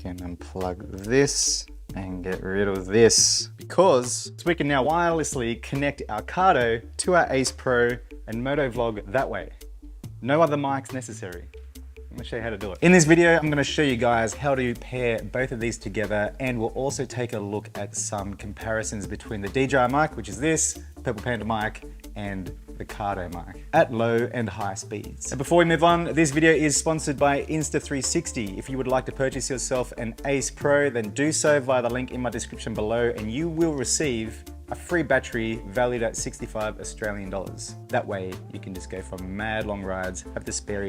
can unplug this and get rid of this because we can now wirelessly connect our Cardo to our Ace Pro and Motovlog that way. No other mics necessary. I'm gonna show you how to do it. In this video, I'm gonna show you guys how to pair both of these together, and we'll also take a look at some comparisons between the DJI mic, which is this, Purple Panda mic, and the Cardo mic at low and high speeds. And before we move on, this video is sponsored by Insta360. If you would like to purchase yourself an Ace Pro, then do so via the link in my description below, and you will receive a free battery valued at 65 Australian dollars. That way you can just go for mad long rides, have the spare,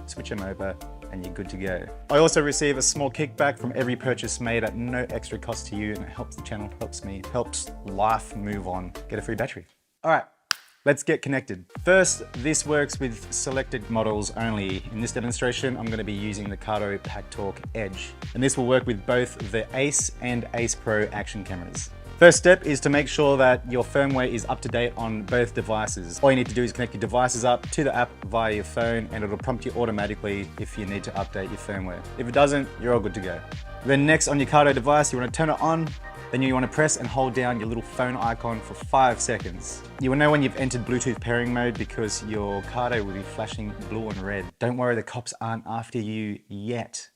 switch them over, and you're good to go. I also receive a small kickback from every purchase made at no extra cost to you, and it helps the channel, helps me, helps life move on. Get a free battery. All right, let's get connected. First, this works with selected models only. In this demonstration, I'm gonna be using the Cardo Edge, and this will work with both the Ace and Ace Pro action cameras. First step is to make sure that your firmware is up to date on both devices. All you need to do is connect your devices up to the app via your phone, and it'll prompt you automatically if you need to update your firmware. If it doesn't, you're all good to go. Then next on your Cardo device, you want to turn it on, then you want to press and hold down your little phone icon for 5 seconds. You will know when you've entered Bluetooth pairing mode because your Cardo will be flashing blue and red. Don't worry, the cops aren't after you yet.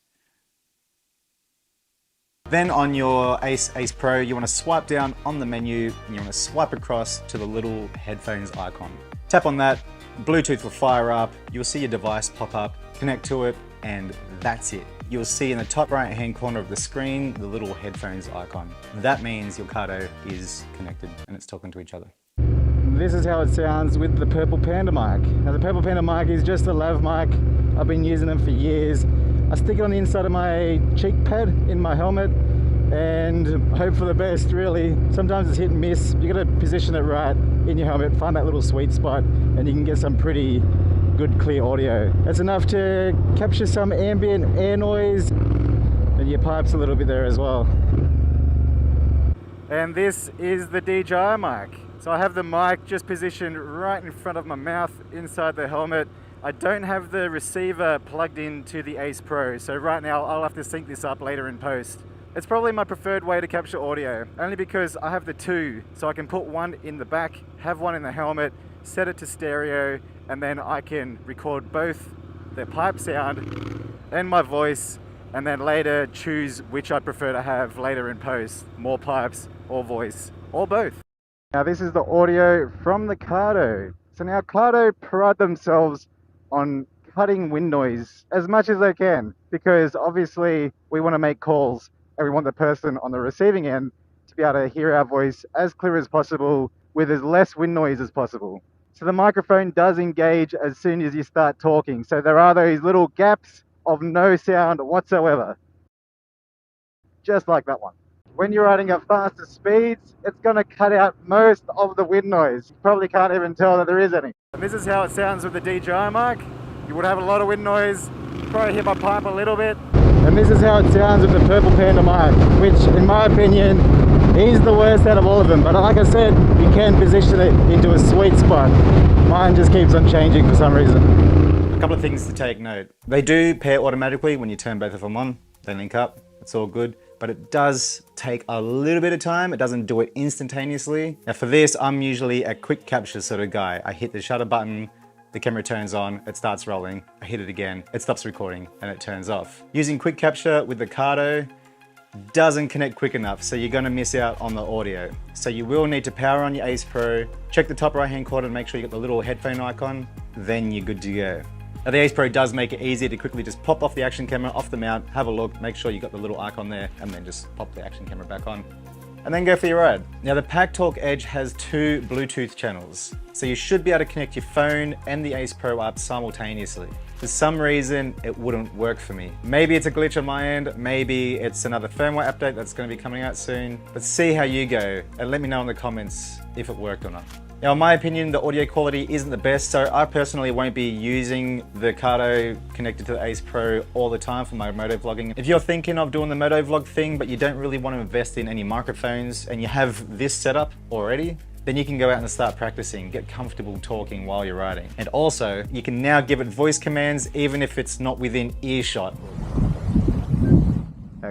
Then on your Ace Pro, you want to swipe down on the menu and you want to swipe across to the little headphones icon. Tap on that, Bluetooth will fire up, you'll see your device pop up, connect to it, and that's it. You'll see in the top right hand corner of the screen, the little headphones icon. That means your Cardo is connected and it's talking to each other. This is how it sounds with the Purple Panda mic. Now the Purple Panda mic is just a lav mic. I've been using them for years. I stick it on the inside of my cheek pad in my helmet and hope for the best, really. Sometimes it's hit and miss. You gotta position it right in your helmet, find that little sweet spot, and you can get some pretty good clear audio. That's enough to capture some ambient air noise and your pipes a little bit there as well. And this is the DJI mic. So I have the mic just positioned right in front of my mouth inside the helmet. I don't have the receiver plugged into the Ace Pro, so right now I'll have to sync this up later in post. It's probably my preferred way to capture audio, only because I have the two, so I can put one in the back, have one in the helmet, set it to stereo, and then I can record both the pipe sound and my voice, and then later choose which I prefer to have later in post, more pipes or voice, or both. Now this is the audio from the Cardo. So now Cardo pride themselves on cutting wind noise as much as they can, because obviously we want to make calls and we want the person on the receiving end to be able to hear our voice as clear as possible with as less wind noise as possible. So the microphone does engage as soon as you start talking. So there are those little gaps of no sound whatsoever. Just like that one. When you're riding at faster speeds, it's going to cut out most of the wind noise. You probably can't even tell that there is any. And this is how it sounds with the DJI mic. You would have a lot of wind noise, probably hit my pipe a little bit. And this is how it sounds with the Purple Panda mic, which in my opinion is the worst out of all of them. But like I said, you can position it into a sweet spot. Mine just keeps on changing for some reason. A couple of things to take note. They do pair automatically when you turn both of them on. They link up, it's all good. But it does take a little bit of time. It doesn't do it instantaneously. Now for this, I'm usually a quick capture sort of guy. I hit the shutter button, the camera turns on, it starts rolling, I hit it again, it stops recording, and it turns off. Using quick capture with the Cardo doesn't connect quick enough, so you're gonna miss out on the audio. So you will need to power on your Ace Pro, check the top right hand corner and make sure you got the little headphone icon, then you're good to go. Now the Ace Pro does make it easier to quickly just pop off the action camera, off the mount, have a look, make sure you got the little icon there, and then just pop the action camera back on, and then go for your ride. Now the Cardo Edge has 2 Bluetooth channels, so you should be able to connect your phone and the Ace Pro up simultaneously. For some reason, it wouldn't work for me. Maybe it's a glitch on my end, maybe it's another firmware update that's gonna be coming out soon, but see how you go, and let me know in the comments if it worked or not. Now in my opinion, the audio quality isn't the best, so I personally won't be using the Cardo connected to the Ace Pro all the time for my motovlogging. If you're thinking of doing the motovlog thing, but you don't really want to invest in any microphones and you have this setup already, then you can go out and start practicing, get comfortable talking while you're riding. And also, you can now give it voice commands even if it's not within earshot.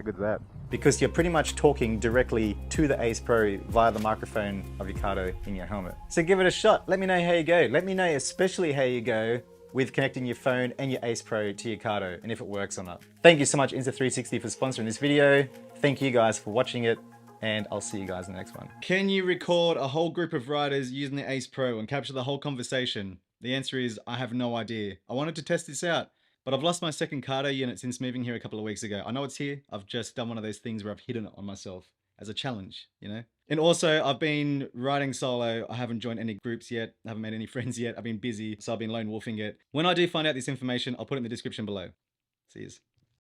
How good's that? Because you're pretty much talking directly to the Ace Pro via the microphone of your Cardo in your helmet. So give it a shot. Let me know how you go. Let me know especially how you go with connecting your phone and your Ace Pro to your Cardo and if it works or not. Thank you so much Insta360 for sponsoring this video. Thank you guys for watching it, and I'll see you guys in the next one. Can you record a whole group of riders using the Ace Pro and capture the whole conversation? The answer is I have no idea. I wanted to test this out, but I've lost my second Cardo unit since moving here a couple of weeks ago. I know it's here. I've just done one of those things where I've hidden it on myself as a challenge, you know? And also, I've been riding solo. I haven't joined any groups yet. I haven't made any friends yet. I've been busy, so I've been lone wolfing it. When I do find out this information, I'll put it in the description below. See yous.